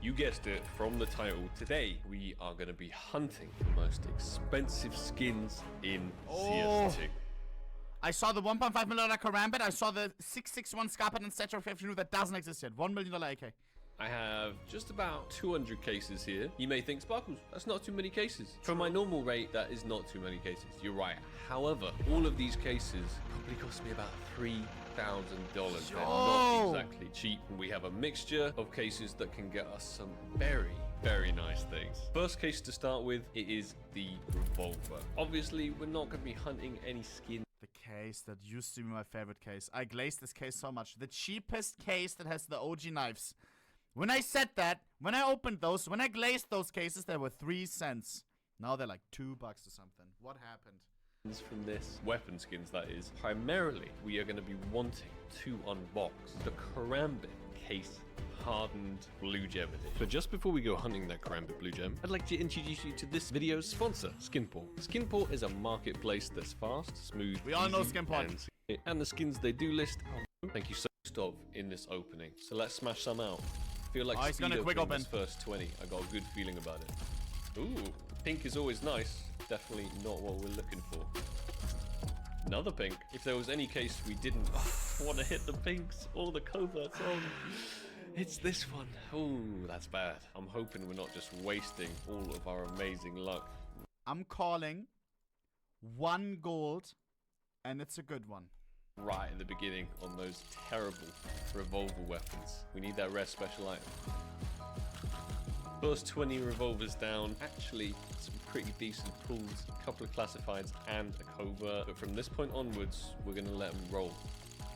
You guessed it from the title. Today, we are going to be hunting the most expensive skins in CS2. I saw the $1.5 million Karambit. I saw the 661 Scarpet and Statue of Revenue that doesn't exist yet. $1 million AK. I have just about 200 cases here. You may think, Sparkles, that's not too many cases. For my normal rate, that is not too many cases. You're right. However, all of these cases probably cost me about $3,000. They're not exactly cheap. And we have a mixture of cases that can get us some very, very nice things. First case to start with, it is the revolver. Obviously, we're not going to be hunting any skin. The case that used to be my favorite case. I glazed this case so much. The cheapest case that has the OG knives. When I said that, when I opened those, when I glazed those cases, they were 3 cents. Now they're like $2 or something. What happened? From this weapon skins, that is. Primarily, we are going to be wanting to unbox the Karambit case hardened blue gem edition. But just before we go hunting that Karambit blue gem, I'd like to introduce you to this video's sponsor, Skinport. Skinport is a marketplace that's fast, smooth, we all know Skinport. And the skins they do list, thank you so much of in this opening. So let's smash some out. I feel like it's gonna quick open. This first 20. I got a good feeling about it. Ooh, pink is always nice. Definitely not what we're looking for. Another pink. If there was any case we didn't want to hit the pinks or the coverts on, it's this one. Ooh, that's bad. I'm hoping we're not just wasting all of our amazing luck. I'm calling 1 gold, and it's a good one. Right at the beginning on those terrible revolver weapons. We need that rare special item. First 20 revolvers down. Actually, some pretty decent pulls. A couple of classifieds and a covert. But from this point onwards, we're going to let them roll.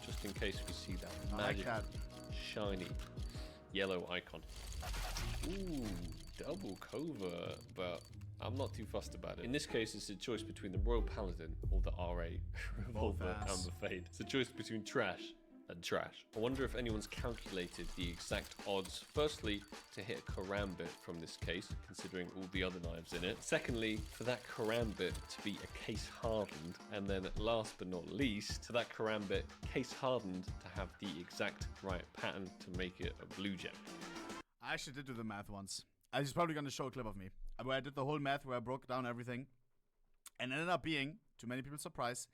Just in case we see that magic, shiny yellow icon. Ooh, double covert. But I'm not too fussed about it. In this case, it's a choice between the Royal Paladin or the RA revolver Amber Fade. It's a choice between trash and trash. I wonder if anyone's calculated the exact odds, firstly, to hit a Karambit from this case, considering all the other knives in it. Secondly, for that Karambit to be a case hardened. And then last but not least, for that Karambit case hardened to have the exact right pattern to make it a blue gem. I actually did do the math once. I was probably going to show a clip of me where I did the whole math, where I broke down everything, and it ended up being, to many people's surprise,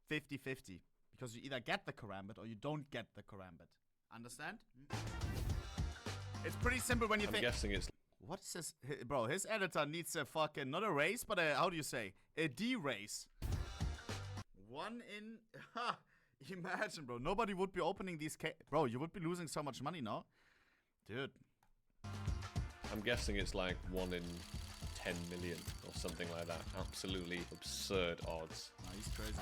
50-50. Because you either get the Karambit or you don't get the Karambit. Understand? It's pretty simple when you think. I'm guessing it's. What is this? Bro, his editor needs a fucking, not a raise, but a, how do you say? A D-raise. One in. Ha! Imagine, bro. Nobody would be opening these. Bro, you would be losing so much money, no? Dude. I'm guessing it's like 1 in 10 million or something like that. Absolutely absurd odds. Oh, he's crazy.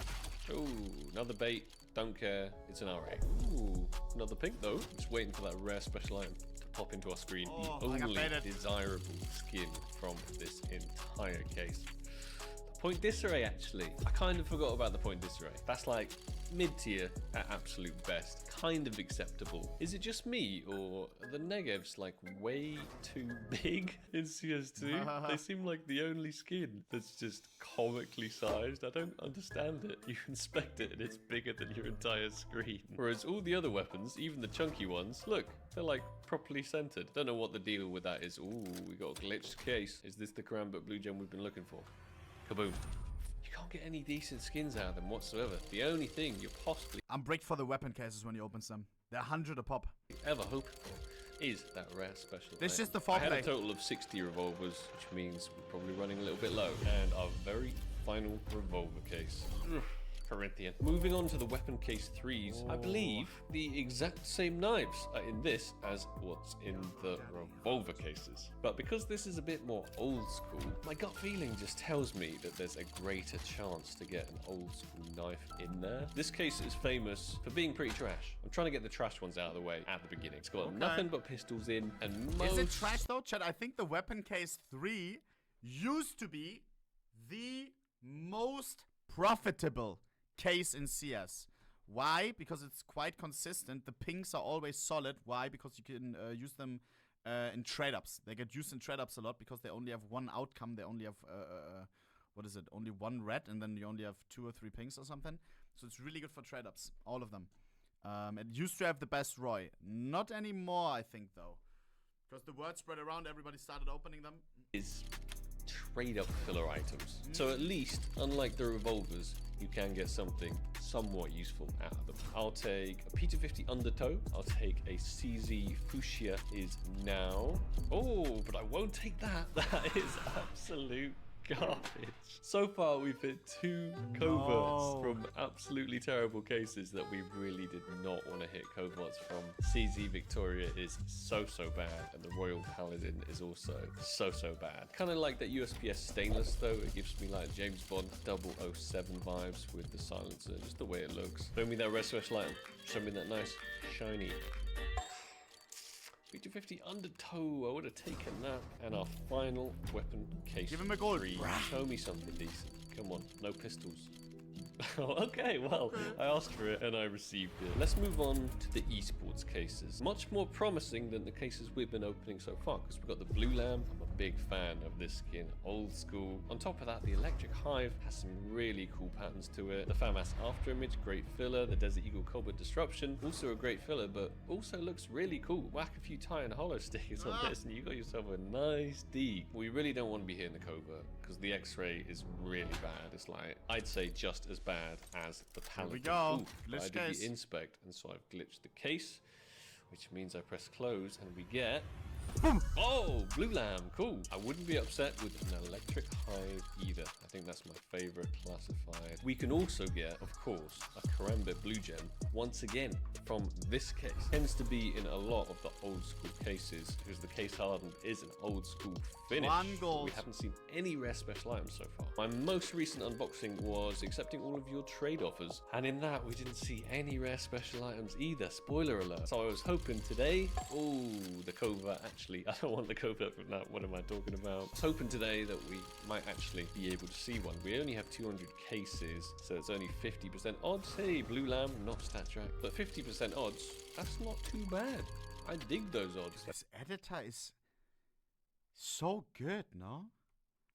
Ooh, another bait. Don't care. It's an RA. Ooh, another pink though. Just waiting for that rare special item to pop into our screen. Oh, the only desirable skin from this entire case. The point disarray, actually. I kind of forgot about the point disarray. That's like mid-tier at absolute best. Kind of acceptable. Is it just me, or are the negevs like way too big in CS2? They seem like the only skin that's just comically sized. I don't understand it. You inspect it and it's bigger than your entire screen. Whereas all the other weapons, even the chunky ones, look, they're like properly centered. Don't know what the deal with that is. Ooh, we got a glitched case. Is this the Karambit blue gem we've been looking for? Kaboom. You can't get any decent skins out of them whatsoever. The only thing you're possibly... I'm bricked for the weapon cases when you open them. They're 100 a pop. ...ever hoping for is that rare special. This is just the foreplay. I had a total of 60 revolvers, which means we're probably running a little bit low. And our very final revolver case. Corinthian. Moving on to the weapon case 3s, I believe the exact same knives are in this as what's in the revolver cases. But because this is a bit more old school, my gut feeling just tells me that there's a greater chance to get an old school knife in there. This case is famous for being pretty trash. I'm trying to get the trash ones out of the way at the beginning. It's got nothing but pistols in, and most... Is it trash though, Chad? I think the weapon case 3 used to be the most profitable case in CS. Why? Because it's quite consistent. The pinks are always solid. Why? Because you can use them in trade-ups. They get used in trade-ups a lot because they only have one outcome. They only have, what is it? Only one red, and then you only have 2 or 3 pinks or something. So it's really good for trade-ups, all of them. It used to have the best ROI. Not anymore, I think, though. Because the word spread around, everybody started opening them. Is trade up filler items. So at least, unlike the revolvers, you can get something somewhat useful out of them. I'll take a P250 Undertow. I'll take a CZ Fuchsia is now. Oh, but I won't take that. That is absolute garbage. So far, we've hit 2 coverts from absolutely terrible cases that we really did not want to hit coverts from. CZ Victoria is so bad, and the Royal Paladin is also so bad. Kind of like that USPS stainless though. It gives me like James Bond 007 vibes with the silencer, just the way it looks. Show me that red special item. Show me that nice shiny P250 Undertow. I would have taken that. And our final weapon case. Give him a gold. Show me something decent. Come on, no pistols. Okay, well, I asked for it and I received it. Let's move on to the esports cases. Much more promising than the cases we've been opening so far, because we've got the Blue Lamb. I'm a big fan of this skin, old school. On top of that, the Electric Hive has some really cool patterns to it. The FAMAS After Image, great filler. The Desert Eagle Cobra Disruption, also a great filler, but also looks really cool. Whack a few tie and hollow stickers on this and you got yourself a nice D. We really don't want to be hitting the covert, because the X-ray is really bad. It's like, I'd say just as bad as the Paladin. Here we go. Ooh, I did the inspect, and so I've glitched the case, which means I press close, and we get... Boom! Oh, Blue Lamb, cool. I wouldn't be upset with an Electric Hive either. I think that's my favorite classified. We can also get, of course, a Karambit Blue Gem, once again, from this case. Tends to be in a lot of the old school cases, because the case hardened is an old school finish. 1 gold. We haven't seen any rare special items so far. My most recent unboxing was accepting all of your trade offers, and in that we didn't see any rare special items either. Spoiler alert. So I was hoping today, oh, the covert actually, I don't want the covert from that. What am I talking about? I was hoping today that we might actually be able to see one. We only have 200 cases, so it's only 50% odds. Hey, Blue Lamb, not stat track, but 50% odds. That's not too bad. I dig those odds. This editor is so good, no?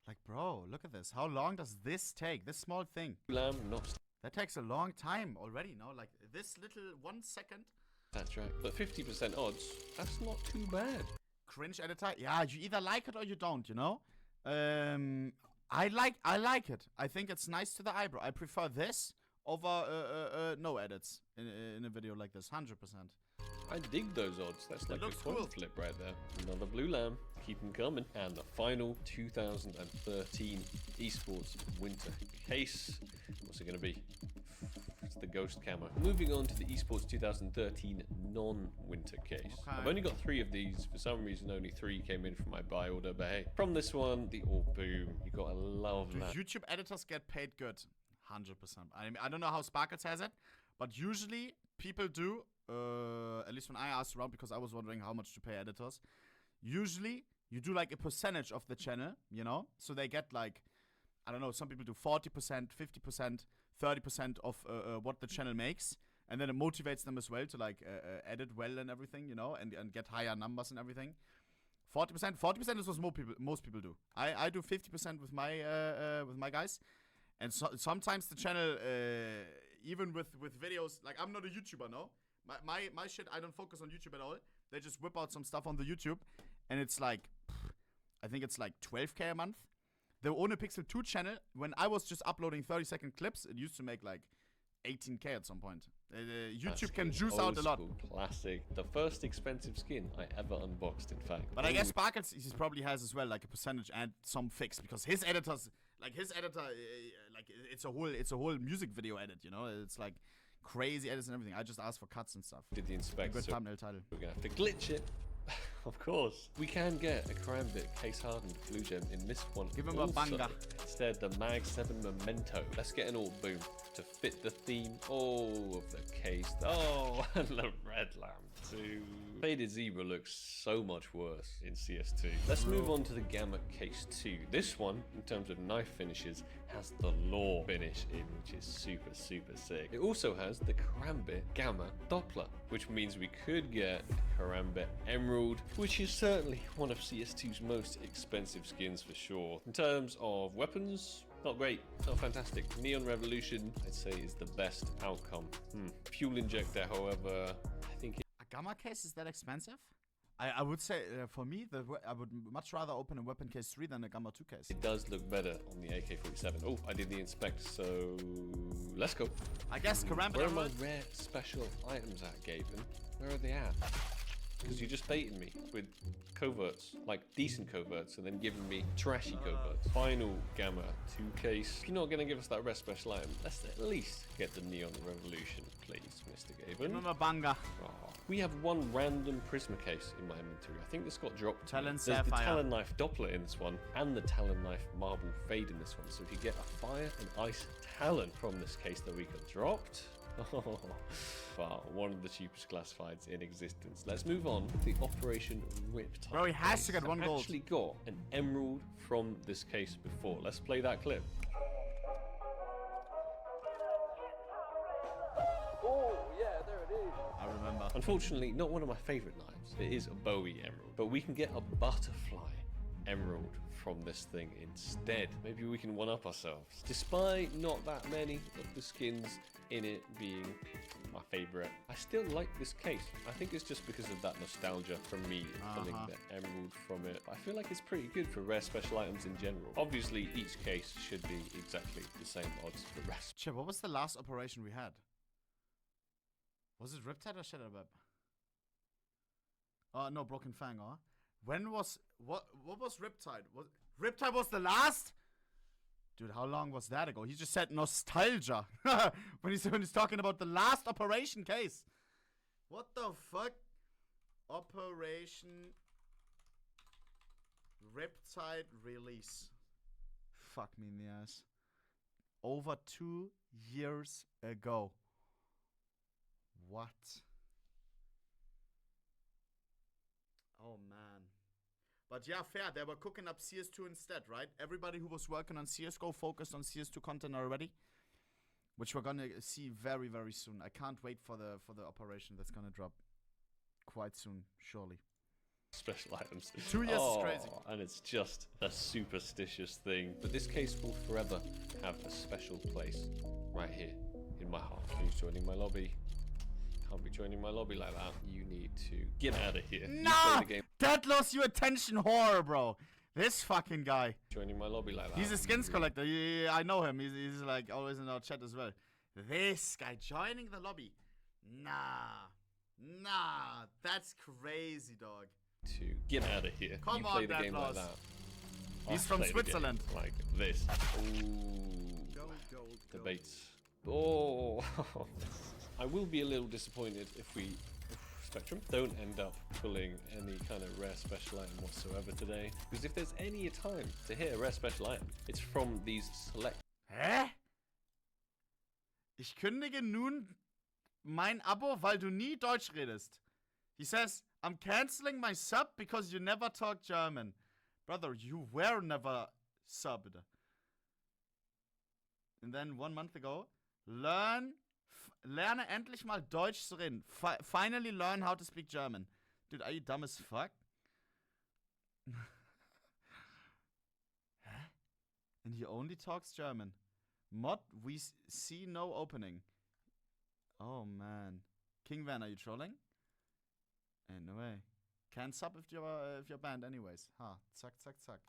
Like, bro, look at this. How long does this take? This small thing. Blue Lamb, not that takes a long time already, no? Like, this little 1 second. That's right. But 50% odds, that's not too bad. Cringe editor? Yeah, you either like it or you don't, you know? I like it. I think it's nice to the eye, bro. I prefer this over no edits in a video like this, 100%. I dig those odds. That's like a coin flip right there. Another Blue Lamb. Keep them coming. And the final 2013 esports winter case. What's it going to be? It's the ghost camo. Moving on to the esports 2013 non-winter case. Okay. I've only got 3 of these. For some reason, only 3 came in from my buy order. But hey, from this one, the boom. You gotta love that. YouTube editors get paid good. 100%. I don't know how Sparkles has it, but usually people do. At least when I asked around, because I was wondering how much to pay editors. Usually, you do like a percentage of the channel, you know? So they get like, I don't know, some people do 40%, 50%, 30% of what the channel makes. And then it motivates them as well to like edit well and everything, you know? And get higher numbers and everything. 40% is what most people do. I do 50% with my guys. And so, sometimes the channel, even with videos, like I'm not a YouTuber, no? My shit, I don't focus on YouTube at all. They just whip out some stuff on the YouTube, and it's like, I think it's like 12K a month. The ohnePixel 2 channel, when I was just uploading 30-second clips, it used to make like 18K at some point. YouTube can juice out a lot. Classic. The first expensive skin I ever unboxed, in fact. But I guess Sparkles he probably has as well, like a percentage and some fix, because his editors, like his editor, like it's a whole music video edit, you know? It's like crazy edits and everything. I just asked for cuts and stuff. Did the inspect. Good thumbnail title. We're gonna have to glitch it. Of course. We can get a Karambit case hardened blue gem in this one. Give him a banger. Instead, the Mag 7 Memento. Let's get an alt boom to fit the theme. Oh, of the case. Oh, and the red lamp too. Faded Zebra looks so much worse in CS2. Let's move on to the Gamma Case 2. This one, in terms of knife finishes, has the Law finish in, which is super sick. It also has the Karambit Gamma Doppler, which means we could get Karambit Emerald, which is certainly one of CS2's most expensive skins for sure. In terms of weapons, not great, not fantastic. Neon Revolution, I'd say, is the best outcome. Fuel Injector, however, I think Gamma case is that expensive? I would say, for me, I would much rather open a weapon case 3 than a Gamma 2 case. It does look better on the AK-47. Oh, I did the inspect, so let's go. I guess Karambit. Where are my rare special items at, Gaben? Where are they at? Because you just baited me with coverts, like decent coverts, and then giving me trashy coverts. Final Gamma 2 case. If you're not going to give us that rare special item, let's at least get the Neon Revolution, please, Mr. Gaben. Remember Banga. Oh. We have one random Prisma case in my inventory. I think this got dropped. Talon There's Sapphire. the Talon Knife Doppler in this one, and the Talon Knife Marble Fade in this one. So if you get a Fire and Ice Talon from this case that we got dropped, wow, one of the cheapest classifieds in existence. Let's move on to the Operation Riptide. Bro, he has to get one gold. I've actually got an emerald from this case before. Let's play that clip. Oh, yeah, there it is. I remember. Unfortunately, not one of my favorite knives. It is a Bowie emerald, but we can get a butterfly emerald from this thing instead. Maybe we can one-up ourselves. Despite not that many of the skins in it being my favorite, I still like this case. I think it's just because of that nostalgia from me pulling the emerald from it. I feel like it's pretty good for rare special items in general. Obviously, each case should be exactly the same odds for rest. Chip, what was the last operation we had? Was it Riptide or Shadow Web? No, Broken Fang, huh? When was what was Riptide? Riptide was the last? Dude, how long was that ago? He just said nostalgia when he's talking about the last operation case. What the fuck? Operation Riptide release. Fuck me in the ass. Over 2 years ago. What? Oh man. But yeah, fair. They were cooking up CS2 instead, right? Everybody who was working on CSGO focused on CS2 content already, which we're gonna see very, very soon. I can't wait for the operation that's gonna drop quite soon, surely. Special items. 2 years is crazy. And it's just a superstitious thing. But this case will forever have a special place right here in my heart. Who's joining my lobby? Can't be joining my lobby like that. You need to get out of here. Nah! That lost you attention whore, bro. This fucking guy. Joining my lobby like that. He's a skins collector. Yeah, I know him. He's like always in our chat as well. This guy joining the lobby. Nah. That's crazy, dog. To get out of here. Come you on, play the that game loss. like that. He's from Switzerland. Like this. Ooh. Debates. Oh. I will be a little disappointed if we, Spectrum, don't end up pulling any kind of rare special item whatsoever today. Because if there's any time to hit a rare special item, it's from these select. Hä? Ich kündige nun mein Abo, weil du nie Deutsch redest. He says, I'm canceling my sub because you never talk German. Brother, you were never subbed. And then 1 month ago, lerne endlich mal Deutsch zu reden. Finally learn how to speak German. Dude, are you dumb as fuck? Hä? And he only talks German. Mod, we see no opening. Oh, man. King Van, are you trolling? No way. Can't sub if you're banned anyways. Ha, zack, zack, zack.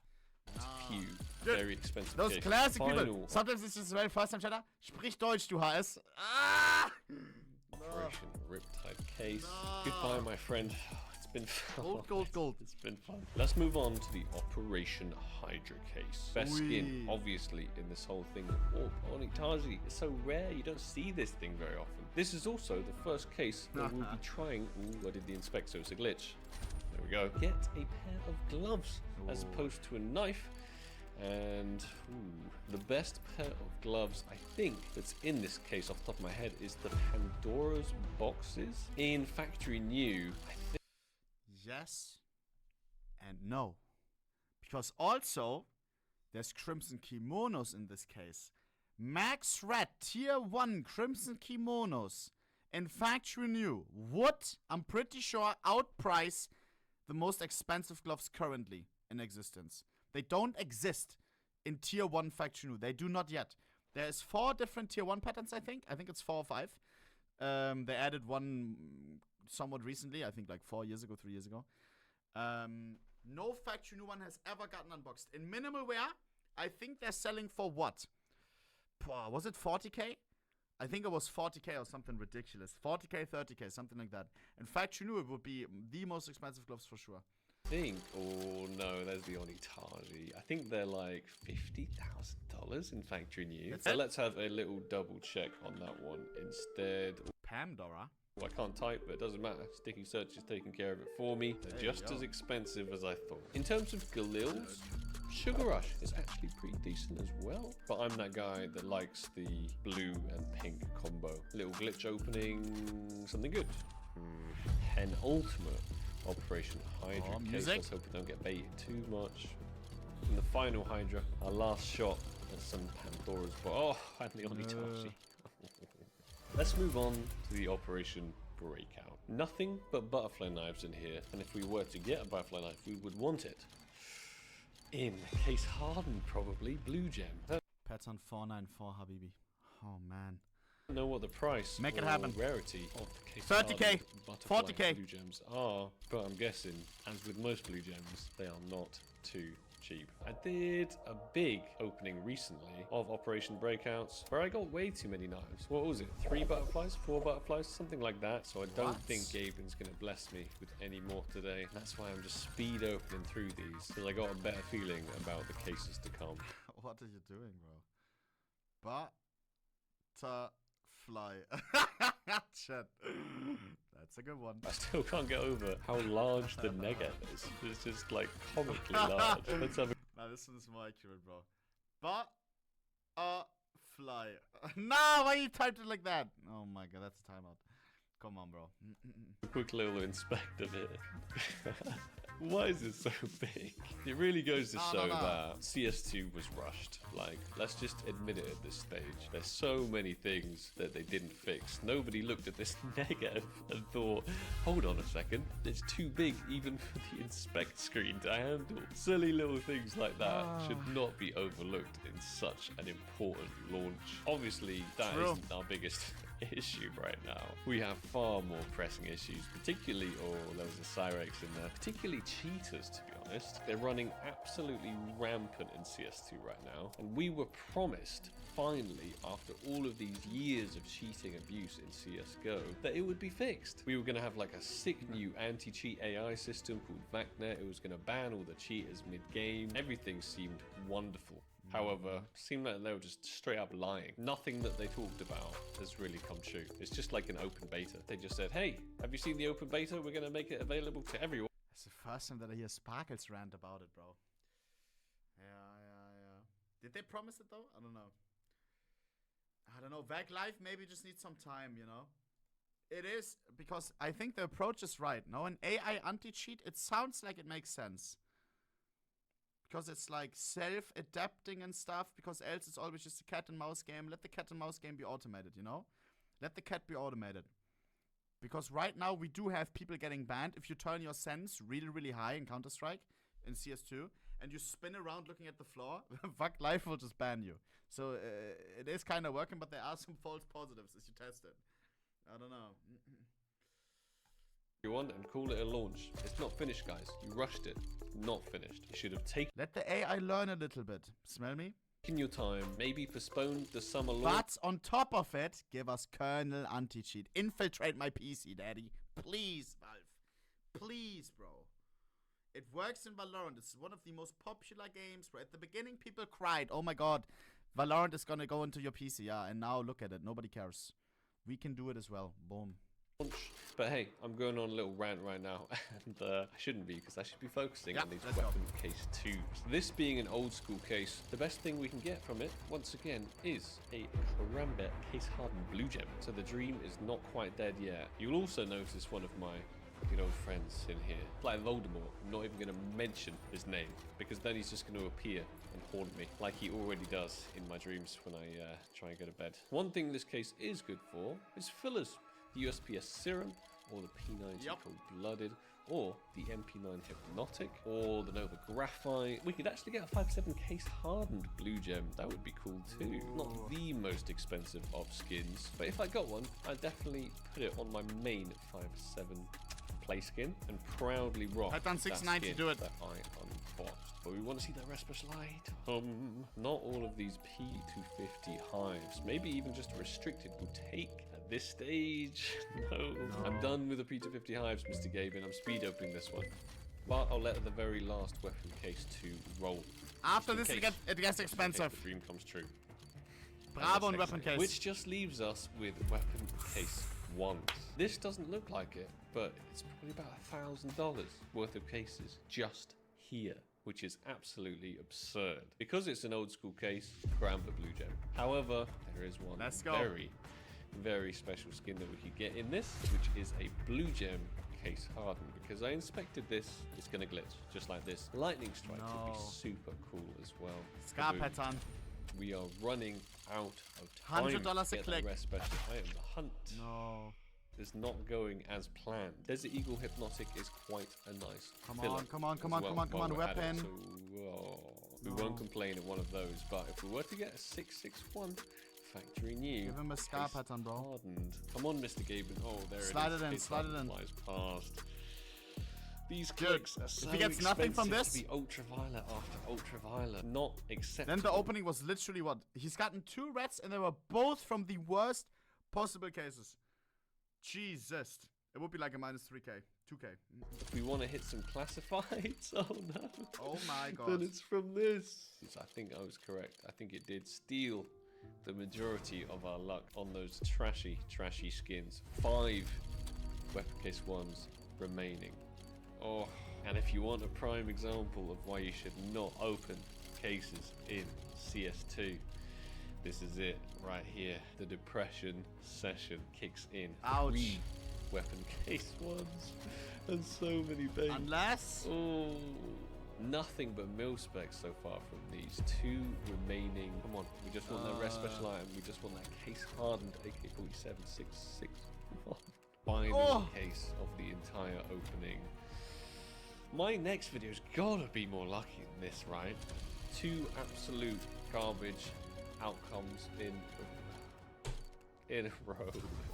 Few very expensive. Those classic people. Sometimes it's just very fast time chatter. Sprich Deutsch, du HS. Ah! Operation Riptide case. Goodbye, my friend. It's been fun. Gold. It's been fun. Let's move on to the Operation Hydra case. Best skin, obviously, in this whole thing. Oh, Onitaji. It's so rare. You don't see this thing very often. This is also the first case that we'll be trying. Ooh, I did the inspect, so it's a glitch. There we go. Get a pair of gloves as opposed to a knife. And the best pair of gloves, I think, that's in this case off the top of my head is the Pandora's boxes. In factory new, I think. Yes and no. Because also, there's Crimson Kimonos in this case. Max Red Tier 1 Crimson Kimonos in factory new would, I'm pretty sure, outprice the most expensive gloves currently in existence. They don't exist in Tier 1 factory new. They do not yet. There's 4 different Tier 1 patterns, I think. I think it's 4 or 5. They added one somewhat recently, I think like 4 years ago, 3 years ago. No factory new one has ever gotten unboxed. In minimal wear, I think they're selling for what? Was it 40k? I think it was 40k or something ridiculous. 40k, 30k, something like that. In factory new, it would be the most expensive gloves for sure. Oh no, there's the Onitaji. I think they're like $50,000 in factory new. So let's have a little double check on that one instead. Pandora? Well, I can't type, but it doesn't matter. Sticky Search is taking care of it for me. They're just as expensive as I thought. In terms of Galils, Sugar Rush is actually pretty decent as well. But I'm that guy that likes the blue and pink combo. Little glitch opening, something good. Penultimate Operation Hydra case. Let's hope we don't get baited too much. And the final Hydra, our last shot at some Pandora's. But oh, and the Onitaji. Let's move on to the Operation Breakout. Nothing but butterfly knives in here, and if we were to get a butterfly knife, we would want it in case hardened, probably blue gem. Pattern 494, Habibi. Oh man. I don't know what the price Make it or happen. rarity of the case 30k, butterfly 40k blue gems are, but I'm guessing, as with most blue gems, they are not too cheap. I did a big opening recently of Operation Breakouts where I got way too many knives. What was it? 3 butterflies? 4 butterflies? Something like that. So I don't think Gaben's going to bless me with any more today. That's why I'm just speed opening through these because I got a better feeling about the cases to come. What are you doing, bro? Butterfly. Chat. That's a good one. I still can't get over how large the negative is. It's just like comically large. Let's have a... Nah, this one is more accurate, bro. Butterfly. Nah, why you typed it like that? Oh my god, that's a timeout. Come on, bro. quick little inspect of it. Why is it so big? It really goes to show that CS2 was rushed. Like, let's just admit it at this stage. There's so many things that they didn't fix. Nobody looked at this negative and thought, hold on a second, it's too big even for the inspect screen to handle. Silly little things like that should not be overlooked in such an important launch. Obviously, that isn't our biggest issue right now. We have far more pressing issues, particularly, there was a Cyrex in there, particularly cheaters, to be honest. They're running absolutely rampant in CS2 right now, and we were promised, finally, after all of these years of cheating abuse in CSGO, that it would be fixed. We were going to have like a sick new anti-cheat AI system called VACnet. It was going to ban all the cheaters mid-game. Everything seemed wonderful. However, it seemed like they were just straight up lying. Nothing that they talked about has really come true. It's just like an open beta. They just said, hey, have you seen the open beta? We're going to make it available to everyone. It's the first time that I hear Sparkles rant about it, bro. Yeah. Did they promise it, though? I don't know. VAC Live maybe just needs some time, you know? It is, because I think the approach is right. No, an AI anti-cheat, it sounds like it makes sense. Because it's like self-adapting and stuff, because else it's always just a cat and mouse game. Let the cat and mouse game be automated, you know? Let the cat be automated. Because right now we do have people getting banned. If you turn your sense really, really high in Counter-Strike, in CS2, and you spin around looking at the floor, VAC Live will just ban you. So it is kind of working, but there are some false positives as you test it. I don't know. You want and call it a launch. It's not finished, guys. You rushed it. Not finished. You should have taken Let the AI learn a little bit. Smell me? your time. Maybe postponed the summer launch. But on top of it, give us kernel anti-cheat. Infiltrate my PC, daddy. Please, Valve. Please, bro. It works in Valorant. This is one of the most popular games, bro. At the beginning, people cried, oh my god, Valorant is gonna go into your PC. Yeah, and now look at it. Nobody cares. We can do it as well. Boom. But hey, I'm going on a little rant right now, and I shouldn't be, because I should be focusing on these weapon case 2s. This being an old school case, the best thing we can get from it, once again, is a Karambit case hardened blue gem. So the dream is not quite dead yet. You'll also notice one of my good old friends in here, like Voldemort. I'm not even going to mention his name, because then he's just going to appear and haunt me, like he already does in my dreams when I try and go to bed. One thing this case is good for is fillers. The USPS Serum, or the P90 Cold-Blooded, or the MP9 Hypnotic, or the Nova Graphite. We could actually get a 5.7 case hardened blue gem. That would be cool too. Not the most expensive of skins, but if I got one, I'd definitely put it on my main 5.7 play skin and proudly rock Pattern that 690, skin do it. that I unboxed. But we want to see that rare special item. Not all of these P250 hives, maybe even just a restricted, will take at this stage. No. I'm done with the P250 hives, Mr. Gabin. I'm speed opening this one. But I'll let the very last weapon case 2 roll. After this, it gets expensive. The dream comes true. Bravo on weapon case. Which just leaves us with weapon case 1. This doesn't look like it, but it's probably about $1,000 worth of cases just here, which is absolutely absurd. Because it's an old school case, grand for Blue Gem. However, there is one very, very special skin that we could get in this, which is a Blue Gem case hardened. Because I inspected this, it's gonna glitch, just like this. Lightning Strike would be super cool as well. Scar pattern. We are running out of time. $100 a click. Rare special item. The hunt is not going as planned. Desert Eagle Hypnotic is quite a nice filler. Come on, weapon. We won't complain at one of those, but if we were to get a 661 factory new, give him a scar pattern, bro. Hardened. Come on, Mr. Gabin. Oh, there it is. Slide it in. Flies past. These clicks are so if he gets nothing from this, to be ultraviolet after ultraviolet. Not acceptable. Then the opening was literally what? He's gotten 2 reds and they were both from the worst possible cases. Jesus. It would be like a minus 3k. 2k. If we want to hit some classifieds, oh no. Oh my god. Then it's from this. I think I was correct. I think it did steal the majority of our luck on those trashy skins. 5 weapon case 1s remaining. Oh, and if you want a prime example of why you should not open cases in CS2, this is it right here. The depression session kicks in. Ouch. 3 weapon case 1s and so many babies. Unless... Oh, nothing but mil specs so far from these 2 remaining. Come on, we just want that rare special item. We just want that case hardened AK-47 661. Final case of the entire opening. My next video's gotta be more lucky than this, right? 2 absolute garbage outcomes in a row.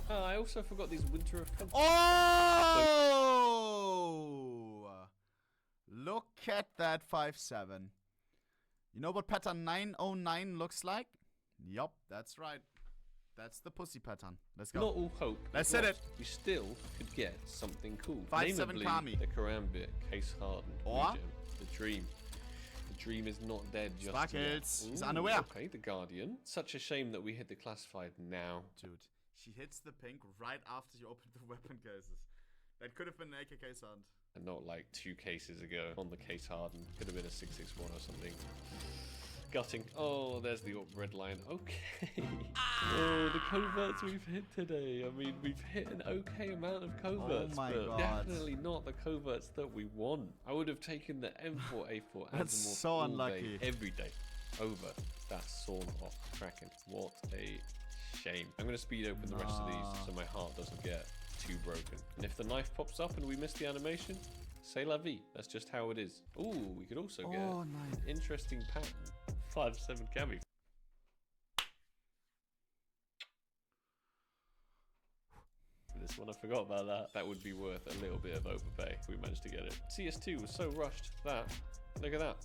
I also forgot these winter offensive. Oh! Look at that 5.7. You know what pattern 909 looks like? Yup, that's right. That's the pussy pattern. Let's go. Not all hope. Let's hit it. We still could get something cool. 5.7 Kami. The Karambit, case hardened. Or the dream. The dream is not dead just Sparkles. yet. He's unaware. Okay, the Guardian. Such a shame that we hit the classified now. Dude, she hits the pink right after you open the weapon cases. That could have been an AK case hardened. And not like 2 cases ago on the case hardened. Could have been a 661 or something. Gutting. Oh, there's the red line. Okay. Oh, the coverts we've hit today. I mean, we've hit an okay amount of coverts, but definitely not the coverts that we want. I would have taken the M4A4 That's so unlucky. Every day over that sawn off Kraken. What a shame. I'm going to speed open the rest of these so my heart doesn't get too broken. And if the knife pops up and we miss the animation, c'est la vie. That's just how it is. Ooh, we could also get an interesting pattern. 5.7 Kami. This one, I forgot about that. That would be worth a little bit of overpay if we managed to get it. CS2 was so rushed that, look at that.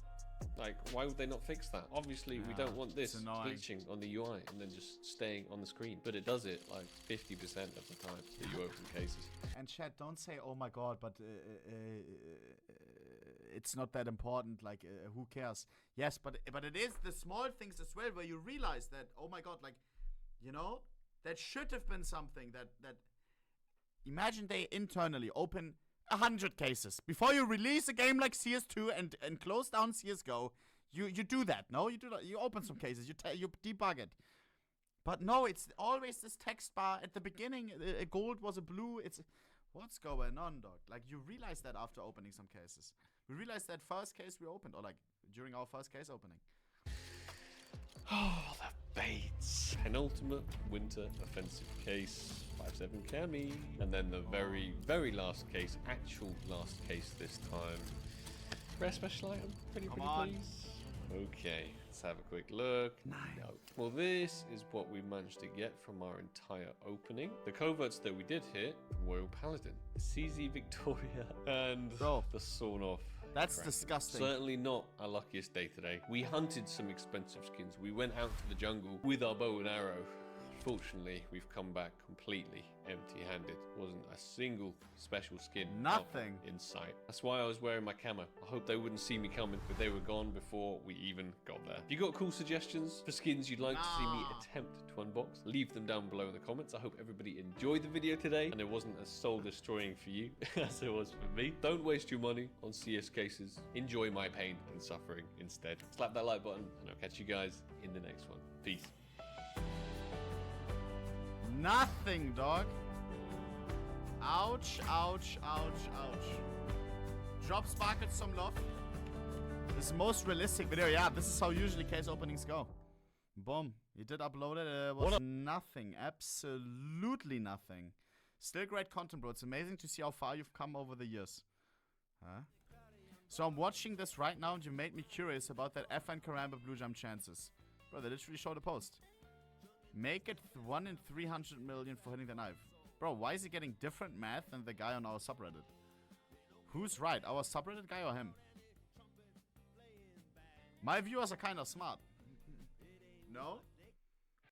Like, why would they not fix that? Obviously, we don't want this glitching on the UI and then just staying on the screen. But it does it like 50% of the time that you open cases. And chat, don't say, oh my god, but it's not that important, like, who cares? Yes, but it is the small things as well where you realize that, oh my god, like, you know, that should have been something that imagine they internally open 100 cases. Before you release a game like CS2 and close down CSGO, you do that, no? You do that. You open some cases, you debug it. But no, it's always this text bar at the beginning. A gold was a blue. It's what's going on, dog? Like, you realize that after opening some cases. We realized that first case we opened, or like during our first case opening. Oh, the baits. Penultimate winter offensive case. 5.7 Kami. And then the very, very last case, actual last case this time. Rare special item. Pretty please. Okay, let's have a quick look. Nice. No. Well, this is what we managed to get from our entire opening. The coverts that we did hit, Royal Paladin, CZ Victoria, and Bro, the sawn off. that's Crap. disgusting. Certainly not our luckiest day today. We hunted some expensive skins. We went out to the jungle with our bow and arrow. Fortunately, we've come back completely empty-handed. Wasn't a single special skin Nothing in sight. That's why I was wearing my camo. I hope they wouldn't see me coming, but they were gone before we even got there. If you got cool suggestions for skins you'd like to see me attempt to unbox, leave them down below in the comments. I hope everybody enjoyed the video today and it wasn't as soul-destroying for you as it was for me. Don't waste your money on CS cases. Enjoy my pain and suffering instead. Slap that like button and I'll catch you guys in the next one. Peace. Nothing, dog. Ouch, ouch, ouch, ouch. Drop Sparkle some love. This is the most realistic video. Yeah, this is how usually case openings go. Boom. You did upload it. It was nothing. Absolutely nothing. Still great content, bro. It's amazing to see how far you've come over the years. Huh? So I'm watching this right now and you made me curious about that FN Karamba blue jump chances. Bro, they literally showed a post. Make it 1 in 300 million for hitting the knife. Bro, why is he getting different math than the guy on our subreddit? Who's right? Our subreddit guy or him? My viewers are kind of smart. No?